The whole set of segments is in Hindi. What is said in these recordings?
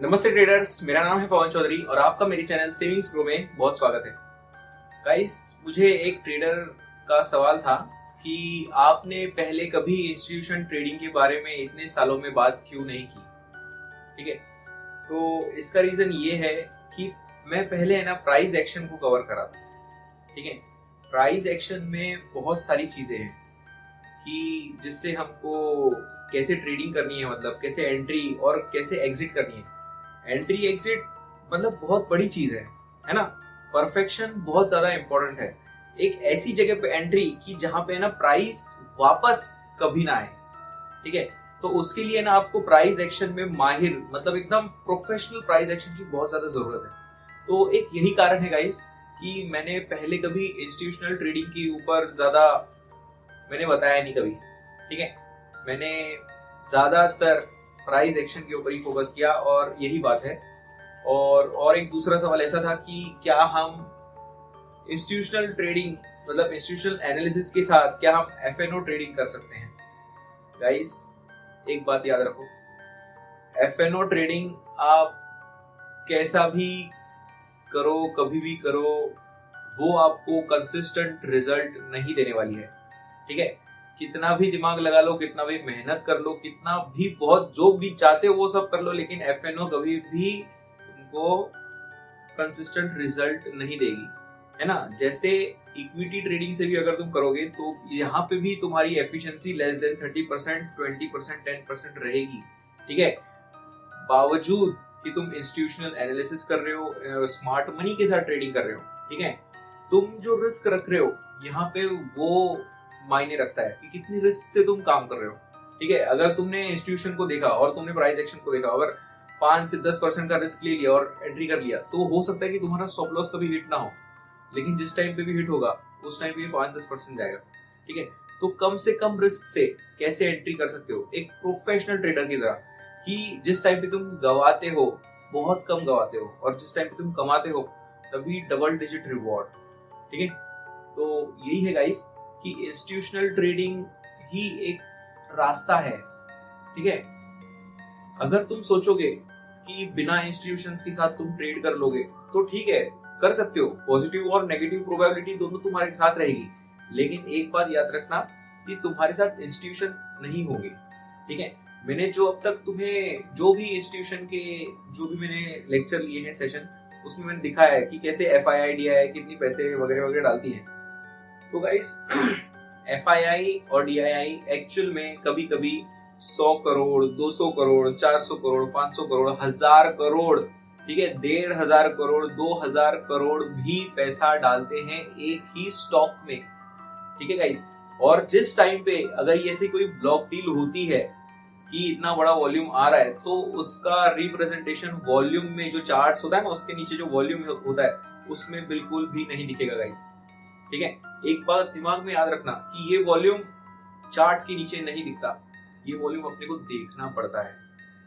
नमस्ते ट्रेडर्स, मेरा नाम है पवन चौधरी और आपका मेरे चैनल सेविंग्स ग्रो में बहुत स्वागत है। गाइस, मुझे एक ट्रेडर का सवाल था कि आपने पहले कभी इंस्टीट्यूशन ट्रेडिंग के बारे में इतने सालों में बात क्यों नहीं की। ठीक है, तो इसका रीजन ये है कि मैं पहले है ना प्राइस एक्शन को कवर करा था। ठीक है, प्राइस एक्शन में बहुत सारी चीजें हैं कि जिससे हमको कैसे ट्रेडिंग करनी है, मतलब कैसे एंट्री और कैसे एग्जिट करनी है। एंट्री एग्जिट मतलब बहुत बड़ी चीज है ना। परफेक्शन बहुत ज्यादा इंपॉर्टेंट है। एक ऐसी जगह पे एंट्री की जहां पे ना प्राइस वापस कभी ना आए। ठीक है, तो उसके लिए ना आपको प्राइस एक्शन में माहिर, मतलब एकदम प्रोफेशनल प्राइस एक्शन की बहुत ज्यादा जरूरत है। तो एक यही कारण है गाइस कि मैंने पहले कभी इंस्टीट्यूशनल ट्रेडिंग के ऊपर ज्यादा मैंने बताया नहीं कभी। ठीक है, मैंने ज्यादातर प्राइस एक्शन के ऊपर ही फोकस किया और यही बात है। और एक दूसरा सवाल ऐसा था कि क्या हम इंस्टीट्यूशनल ट्रेडिंग, मतलब इंस्टीट्यूशनल एनालिसिस के साथ क्या हम एफएनओ ट्रेडिंग कर सकते हैं। गाइस, एक बात याद रखो, एफएनओ ट्रेडिंग आप कैसा भी करो, कभी भी करो, वो आपको कंसिस्टेंट रिजल्ट नहीं देने वाली है। ठीक है, कितना भी दिमाग लगा लो, कितना भी मेहनत कर लो, कितना भी बहुत जो भी चाहते हो वो सब कर लो, लेकिन एफएनओ कभी भी तुमको कंसिस्टेंट रिजल्ट नहीं देगी, है ना। जैसे इक्विटी ट्रेडिंग से भी अगर तुम करोगे तो यहाँ पे भी तुम्हारी एफिशिएंसी लेस देन 30%, 20%, 10% रहेगी। ठीक है, बावजूद कि तुम इंस्टीट्यूशनल एनालिसिस कर रहे हो, स्मार्ट मनी के साथ ट्रेडिंग कर रहे हो। ठीक है, तुम जो रिस्क रख रहे हो यहाँ पे वो मायने रखता है कि कितनी रिस्क से तुम काम कर रहे हो। ठीक है, अगर तुमने इंस्टीट्यूशन को देखा और तुमने प्राइस एक्शन को देखा, अगर 5 से 10% का रिस्क ले लिया और एंट्री कर लिया, तो हो सकता है कि तुम्हारा स्टॉप लॉस कभी हिट ना हो, लेकिन जिस टाइम पे भी हिट होगा उस टाइम पे 5-10% जाएगा। ठीक है, तो कम से कम रिस्क से कैसे एंट्री कर सकते हो एक प्रोफेशनल ट्रेडर की तरह, कि जिस टाइम पे तुम गवाते हो बहुत कम गवाते हो और जिस टाइम पे तुम कमाते हो तभी डबल डिजिट रिवॉर्ड। ठीक है, तो यही है गाइस कि इंस्टीट्यूशनल ट्रेडिंग ही एक रास्ता है। ठीक है, अगर तुम सोचोगे कि बिना इंस्टीट्यूशंस के साथ तुम ट्रेड कर लोगे तो ठीक है, कर सकते हो, पॉजिटिव और नेगेटिव प्रोबेबिलिटी दोनों तुम्हारे साथ रहेगी, लेकिन एक बात याद रखना कि तुम्हारे साथ इंस्टीट्यूशंस नहीं होंगे। ठीक है, मैंने जो अब तक तुम्हें जो भी इंस्टीट्यूशन के जो भी मैंने लेक्चर लिए हैं, सेशन, उसमें मैंने दिखाया है कि कैसे एफआईआई डीआईआई कितनी पैसे वगैरह वगैरह डालती है। तो गाइस, एफआईआई और डीआईआई एक्चुअल में कभी कभी 100 करोड़, 200 करोड़, 400 करोड़, 500 करोड़, 1000 करोड़, ठीक है, 1500 करोड़, 2000 करोड़ भी पैसा डालते हैं एक ही स्टॉक में। ठीक है गाइस, और जिस टाइम पे अगर ये ऐसी कोई ब्लॉक डील होती है कि इतना बड़ा वॉल्यूम आ रहा है, तो उसका रिप्रेजेंटेशन वॉल्यूम में जो चार्ट्स होता है ना, उसके नीचे जो वॉल्यूम होता है उसमें बिल्कुल भी नहीं दिखेगा गाइस। ठीक है, एक बात दिमाग में याद रखना कि ये वॉल्यूम चार्ट के नीचे नहीं दिखता, ये वॉल्यूम अपने को देखना पड़ता है।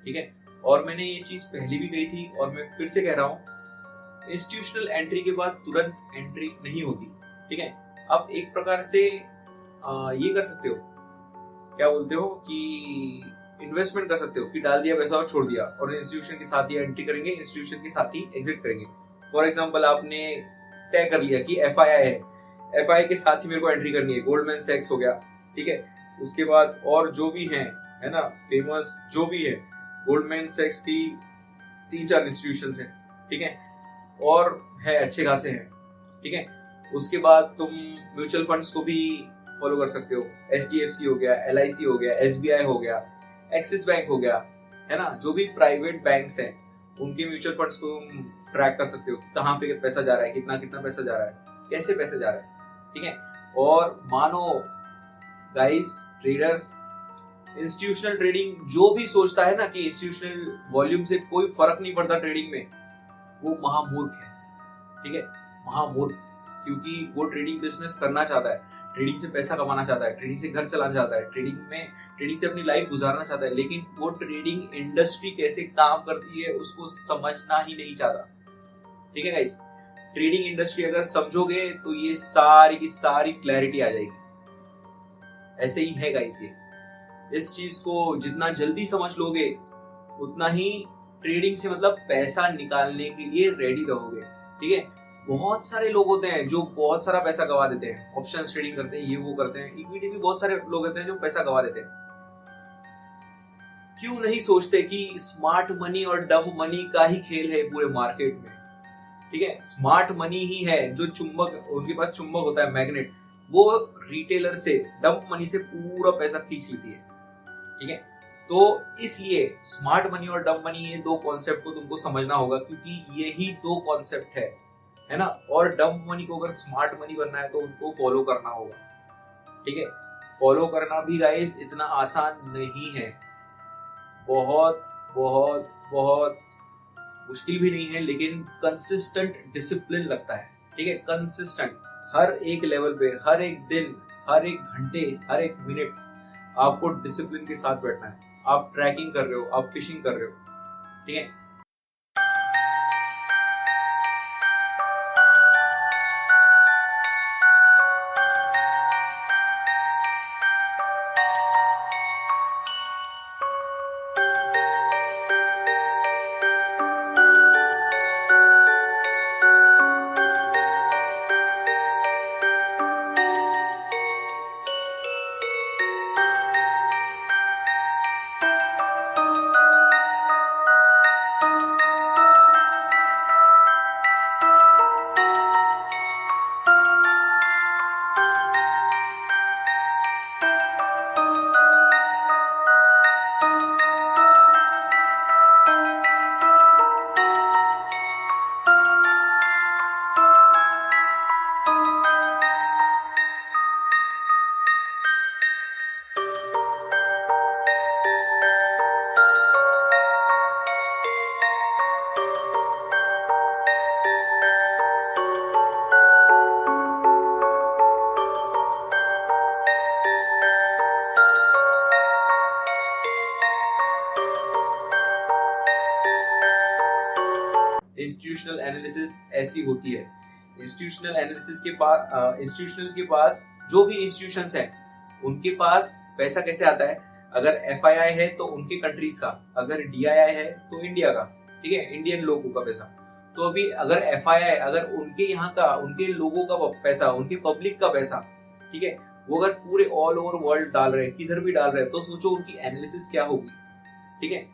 ठीक है, और मैंने ये चीज पहले भी कही थी और मैं फिर से कह रहा हूँ, इंस्टीट्यूशनल एंट्री के बाद तुरंत एंट्री नहीं होती। ठीक है, आप एक प्रकार से ये कर सकते हो, क्या बोलते हो कि इन्वेस्टमेंट कर सकते हो कि डाल दिया पैसा और छोड़ दिया, और इंस्टीट्यूशन के साथ ही एंट्री करेंगे, इंस्टीट्यूशन के साथ ही एग्जिट करेंगे। फॉर एग्जांपल, आपने तय कर लिया कि एफआईआई है, एफआईआई के साथ ही मेरे को एंट्री करनी है, गोल्डमैन सैक्स हो गया। ठीक है, उसके बाद और जो भी हैं, है ना, फेमस जो भी है, गोल्डमैन सैक्स की 3-4 इंस्टीट्यूशंस हैं। ठीक है, और है अच्छे खासे हैं। ठीक है, उसके बाद तुम म्यूचुअल फंड्स को भी फॉलो कर सकते हो, एचडीएफसी हो गया, एलआईसी हो गया, एसबीआई हो गया, एक्सिस बैंक हो गया, है ना, जो भी प्राइवेट बैंक्स हैं उनके म्यूचुअल फंड्स को तुम ट्रैक कर सकते हो, कहाँ पे पैसा जा रहा है, कितना कितना पैसा जा रहा है, कैसे पैसा जा रहा है। ठीक है, और मानो गाइस ट्रेडर्स, इंस्टीट्यूशनल ट्रेडिंग जो भी सोचता है ना कि इंस्टीट्यूशनल वॉल्यूम से कोई फर्क नहीं पड़ता ट्रेडिंग में, वो महामूर्ख है। ठीक है, महामूर्ख, क्योंकि वो ट्रेडिंग बिजनेस करना चाहता है, ट्रेडिंग से पैसा कमाना चाहता है, ट्रेडिंग से घर चलाना चाहता है, ट्रेडिंग से अपनी लाइफ गुजारना चाहता है, लेकिन वो ट्रेडिंग इंडस्ट्री कैसे काम करती है उसको समझना ही नहीं चाहता। ठीक है गाइस, ट्रेडिंग इंडस्ट्री अगर समझोगे तो ये सारी की सारी क्लैरिटी आ जाएगी। ऐसे ही है गाइस, ये इस चीज को जितना जल्दी समझ लोगे उतना ही ट्रेडिंग से मतलब पैसा निकालने के लिए रेडी रहोगे। ठीक है, बहुत सारे लोग होते हैं जो बहुत सारा पैसा गवा देते हैं, ऑप्शंस ट्रेडिंग करते हैं, ये वो करते हैं, इक्विटी भी बहुत सारे लोग होते हैं जो पैसा गवा देते हैं। क्यों नहीं सोचते कि स्मार्ट मनी और डम मनी का ही खेल है पूरे मार्केट में। ठीक है, स्मार्ट मनी ही है जो चुंबक, उनके पास चुंबक होता है, मैग्नेट, वो रिटेलर से, डम मनी से पूरा पैसा खींच लेती है। ठीक है, तो इसलिए स्मार्ट मनी और डम मनी, ये दो कॉन्सेप्ट को तुमको समझना होगा, क्योंकि यही दो कॉन्सेप्ट है ना। और डम मनी को अगर स्मार्ट मनी बनना है तो उनको फॉलो करना होगा। ठीक है, फॉलो करना भी गाइस इतना आसान नहीं है, बहुत बहुत बहुत मुश्किल भी नहीं है, लेकिन कंसिस्टेंट डिसिप्लिन लगता है। ठीक है, कंसिस्टेंट, हर एक लेवल पे, हर एक दिन, हर एक घंटे, हर एक मिनट आपको डिसिप्लिन के साथ बैठना है। आप ट्रैकिंग कर रहे हो, आप फिशिंग कर रहे हो। ठीक है, इंस्टीट्यूशनल एनालिसिस ऐसी होती है। इंस्टीट्यूशनल एनालिसिस के पास, इंस्टीट्यूशनल के पास जो भी इंस्टीट्यूशंस हैं, उनके पास पैसा कैसे आता है? अगर एफआईआई है तो उनके कंट्रीज का, अगर डीआईआई है तो इंडिया का। ठीक है, इंडियन लोगों का पैसा। तो अभी अगर एफआईआई, अगर उनके यहाँ का, उनके लोगों का पैसा, उनके पब्लिक का पैसा, ठीक है, वो अगर पूरे ऑल ओवर वर्ल्ड डाल रहे हैं, किधर भी डाल रहे हैं, तो सोचो उनकी एनालिसिस क्या होगी। ठीक है,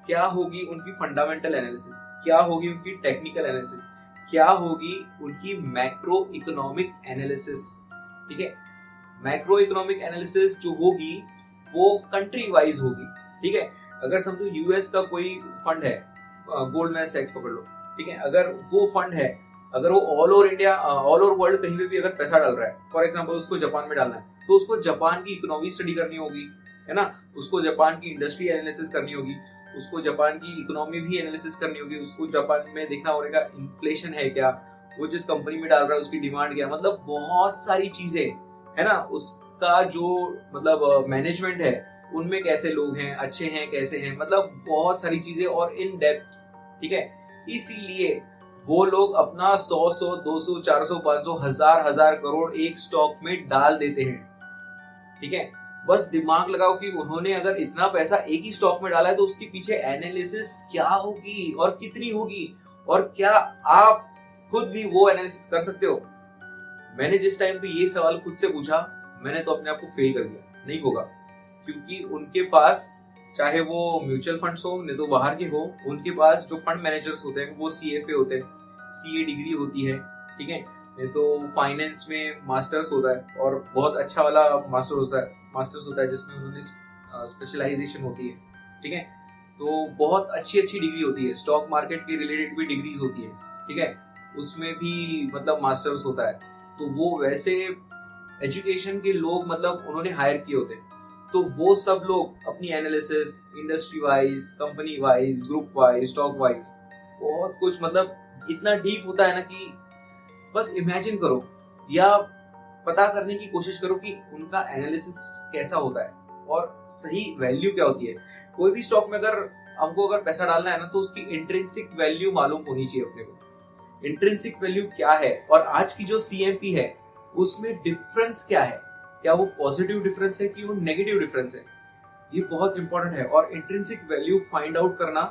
क्या होगी उनकी फंडामेंटल एनालिसिस, क्या होगी उनकी टेक्निकल एनालिसिस, क्या होगी उनकी मैक्रो इकोनॉमिक एनालिसिस। ठीक है, मैक्रो इकोनॉमिक एनालिसिस जो होगी वो कंट्री वाइज होगी। ठीक है, अगर समझो यूएस का कोई फंड है, गोल्डमैन सैक्स पकड़ लो। ठीक है, अगर वो फंड है, अगर वो all over India, all over world कहीं पे भी अगर पैसा डाल रहा है, फॉर एग्जांपल उसको जापान में डालना है, तो उसको जापान की इकोनॉमी स्टडी करनी होगी, है ना, उसको जापान की इंडस्ट्री एनालिसिस करनी होगी, उसको जापान की इकोनॉमी भी एनालिसिस करनी होगी, उसको जापान में देखना होगा इन्फ्लेशन है क्या, वो जिस कंपनी में डाल रहा है उसकी डिमांड क्या, मतलब बहुत सारी चीजें, है ना, उसका जो मतलब मैनेजमेंट है, उनमें कैसे लोग हैं, अच्छे हैं, कैसे हैं, मतलब बहुत सारी चीजें और इन डेप्थ। ठीक है, इसीलिए वो लोग अपना 100 200 400 500 1000 करोड़ एक स्टॉक में डाल देते हैं। ठीक है, बस दिमाग लगाओ कि उन्होंने अगर इतना पैसा एक ही स्टॉक में डाला है तो उसके पीछे एनालिसिस क्या होगी और कितनी होगी, और क्या आप खुद भी वो एनालिसिस कर सकते हो? मैंने जिस टाइम पे ये सवाल खुद से पूछा, मैंने तो अपने आप को फेल कर दिया, नहीं होगा, क्योंकि उनके पास चाहे वो म्यूचुअल फंड्स हो, नहीं तो बाहर के हो, उनके पास जो फंड मैनेजर्स होते हैं वो सीएफए होते हैं, सीए डिग्री होती है। ठीक है, नहीं तो फाइनेंस में मास्टर्स होता है, और बहुत अच्छा वाला मास्टर्स होता है जिसमें उन्होंने स्पेशलाइजेशन होती है। ठीक है, तो बहुत अच्छी अच्छी डिग्री होती है, स्टॉक मार्केट के रिलेटेड भी डिग्रीज होती है। ठीक है, उसमें भी मतलब मास्टर्स होता है। तो वो वैसे एजुकेशन के लोग मतलब उन्होंने हायर किए होते हैं, तो वो सब लोग अपनी analysis industry wise, company wise, group wise, stock wise, बहुत कुछ मतलब इतना डीप होता है ना कि बस इमेजिन करो या पता करने की कोशिश करो कि उनका एनालिसिस कैसा होता है और सही वैल्यू क्या होती है। कोई भी स्टॉक में अगर हमको अगर पैसा डालना है ना, तो उसकी इंट्रिंसिक वैल्यू मालूम होनी चाहिए अपने को। इंट्रिंसिक वैल्यू क्या है और आज की जो सीएमपी है उसमें डिफरेंस क्या है, क्या वो पॉजिटिव डिफरेंस है कि वो नेगेटिव डिफरेंस है, ये बहुत इंपॉर्टेंट है। और इंट्रिंसिक वैल्यू फाइंड आउट करना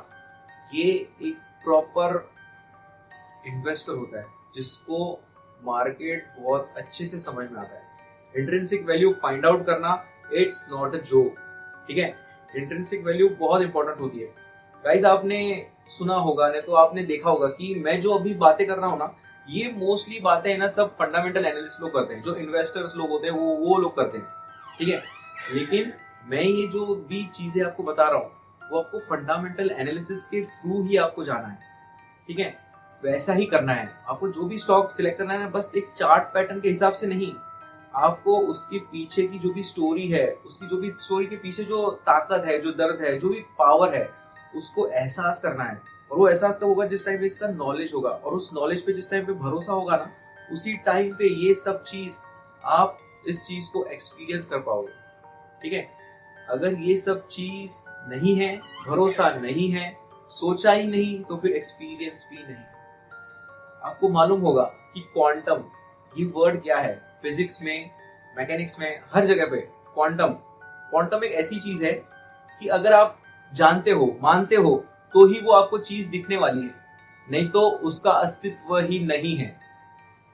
ये एक प्रॉपर इन्वेस्टर होता है जिसको मार्केट बहुत अच्छे से समझ में आता है। इंट्रिंसिक वैल्यू फाइंड आउट करना, इट्स नॉट अ जोक, ठीक है। इंट्रिंसिक वैल्यू बहुत इंपॉर्टेंट होती है गाइस। आपने सुना होगा, नहीं तो आपने देखा होगा कि मैं जो अभी बातें कर रहा हूँ ना, ये मोस्टली बातें है ना सब फंडामेंटल एनालिस्ट लोग करते हैं, जो इन्वेस्टर्स लोग होते हैं वो लोग करते हैं, ठीक है। लेकिन मैं ये जो भी चीजें आपको बता रहा हूँ वो आपको फंडामेंटल एनालिसिस के थ्रू ही आपको जाना है, ठीक है। वैसा ही करना है आपको। जो भी स्टॉक सिलेक्ट करना है ना, बस एक चार्ट पैटर्न के हिसाब से नहीं, आपको उसके पीछे की जो भी स्टोरी है, उसकी जो भी स्टोरी के पीछे जो ताकत है, जो दर्द है, जो भी पावर है, उसको एहसास करना है। और वो एहसास कब होगा? जिस टाइम पे इसका नॉलेज होगा, और उस नॉलेज पे जिस टाइम पे भरोसा होगा ना, उसी टाइम पे ये सब चीज आप इस चीज को एक्सपीरियंस कर पाओगे, ठीक है। अगर ये सब चीज नहीं है, भरोसा नहीं है, सोचा ही नहीं, तो फिर एक्सपीरियंस भी नहीं। आपको मालूम होगा कि क्वांटम, ये वर्ड क्या है? फिजिक्स में, मैकेनिक्स में, हर जगह पे क्वांटम एक ऐसी चीज है कि अगर आप जानते हो, मानते हो, तो ही वो आपको चीज दिखने वाली है, नहीं तो उसका अस्तित्व ही नहीं है,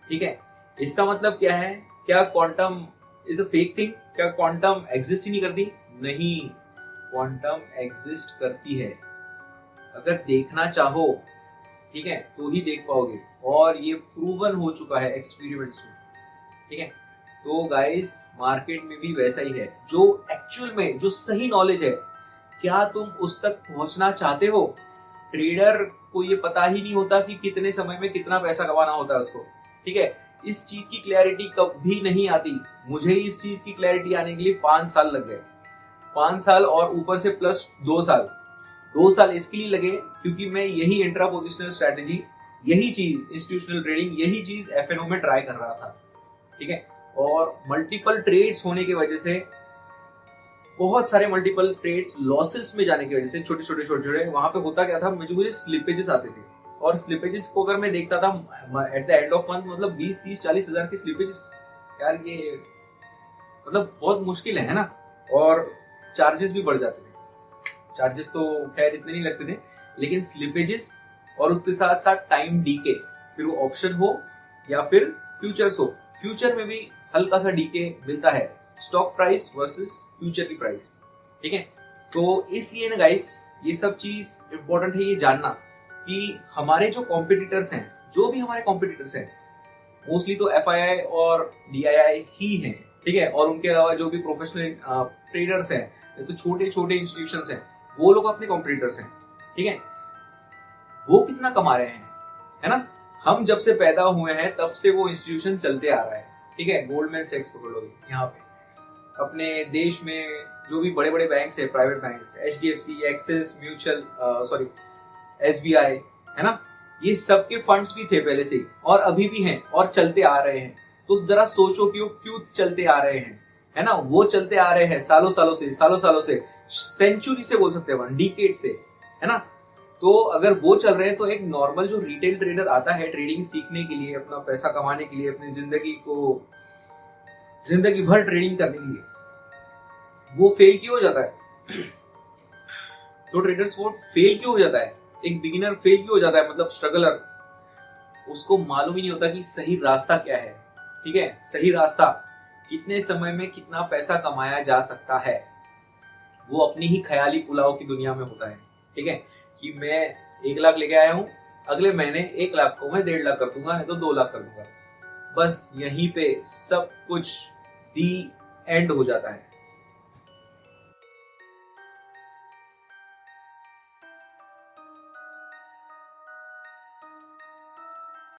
ठीक है। इसका मतलब क्या है? क्या quantum is a fake thing? क्या क्वांटम एग्जिस्ट ही नहीं करती? नहीं, क्वांटम एग्जिस्ट करती है। अगर देखना चाहो, ठीक है, तो ही देख पाओगे, और ये प्रूवन हो चुका है एक्सपेरिमेंट्स में, ठीक है। तो गाइस, मार्केट में भी वैसा ही है। जो एक्चुअल में जो सही नॉलेज है, क्या तुम उस तक पहुंचना चाहते हो? ट्रेडर को ये पता ही नहीं होता कि कितने समय में कितना पैसा कमाना होता है उसको, ठीक है। इस चीज की क्लैरिटी कभी नहीं आती। मुझे इस चीज की क्लैरिटी आने के लिए 5 साल लग गए। 5 साल और ऊपर से प्लस 2 साल। 2 साल इसके लिए लगे क्योंकि मैं यही इंट्रा पोजिशनल स्ट्रेटेजी, यही चीज इंस्टीट्यूशनल ट्रेडिंग, यही चीज एफएनओ में ट्राई कर रहा था, ठीक है। और मल्टीपल ट्रेड्स होने की वजह से, बहुत सारे मल्टीपल ट्रेड्स लॉसेस में जाने की वजह से, छोटे वहां पे होता क्या था, मुझे स्लिपेजेस आते थे। और स्लिपेजेस को अगर मैं देखता था at the end of month, मतलब 20, 30, 40 हजार के स्लिपेजेस, यार ये मतलब बहुत मुश्किल है ना। और चार्जेस भी बढ़ जाते थे। चार्जेस तो खैर इतने नहीं लगते थे, लेकिन स्लिपेजेस और उसके साथ साथ टाइम डीके, फिर वो ऑप्शन हो या फिर फ्यूचर्स हो, फ्यूचर में भी हल्का सा डीके मिलता है, स्टॉक प्राइस वर्सेस फ्यूचर की प्राइस, ठीक है। तो इसलिए ना गाइस, ये सब चीज इंपॉर्टेंट है ये जानना कि हमारे जो कॉम्पिटिटर्स हैं, जो भी हमारे कॉम्पिटिटर्स हैं, मोस्टली तो एफआईआई और डीआईआई ही हैं, ठीक है। और उनके अलावा जो भी प्रोफेशनल ट्रेडर्स हैं, तो छोटे छोटे इंस्टीट्यूशंस हैं, वो लोग अपने कॉम्पिटिटर्स हैं, ठीक है। वो कितना कमा रहे हैं, है ना। हम जब से पैदा हुए हैं तब से वो इंस्टीट्यूशन चलते आ रहा है, ठीक है। गोल्डमैन सैक्स पकड़ लो, यहाँ पे अपने देश में जो भी बड़े बड़े बैंक्स है, private banks, HDFC, axis mutual, SBI, है ना, ये सबके फंड्स भी थे पहले से, और अभी भी हैं, और चलते आ रहे हैं। तो जरा सोचो कि वो क्यों चलते आ रहे हैं, है ना। वो चलते आ रहे हैं सालों सालों से, सेंचुरी से बोल सकते हैं, डिकेड से, है ना। तो अगर वो चल रहे हैं, तो एक नॉर्मल जो रिटेल ट्रेडर आता है ट्रेडिंग सीखने के लिए, अपना पैसा कमाने के लिए, अपनी जिंदगी भर ट्रेडिंग करने के लिए, वो फेल क्यों हो जाता है? तो ट्रेडर्स वो फेल क्यों हो जाता है? एक बिगिनर फेल क्यों हो जाता है, मतलब स्ट्रगलर? उसको मालूम ही नहीं होता कि सही रास्ता क्या है, ठीक है। सही रास्ता, कितने समय में कितना पैसा कमाया जा सकता है, वो अपनी ही ख्याली पुलाव की दुनिया में होता है, ठीक है। कि मैं 1 लाख लेके आया हूं, अगले महीने 1 लाख को मैं 1.5 लाख कर दूंगा, नहीं तो 2 लाख कर दूंगा। बस यहीं पे सब कुछ दी एंड हो जाता है,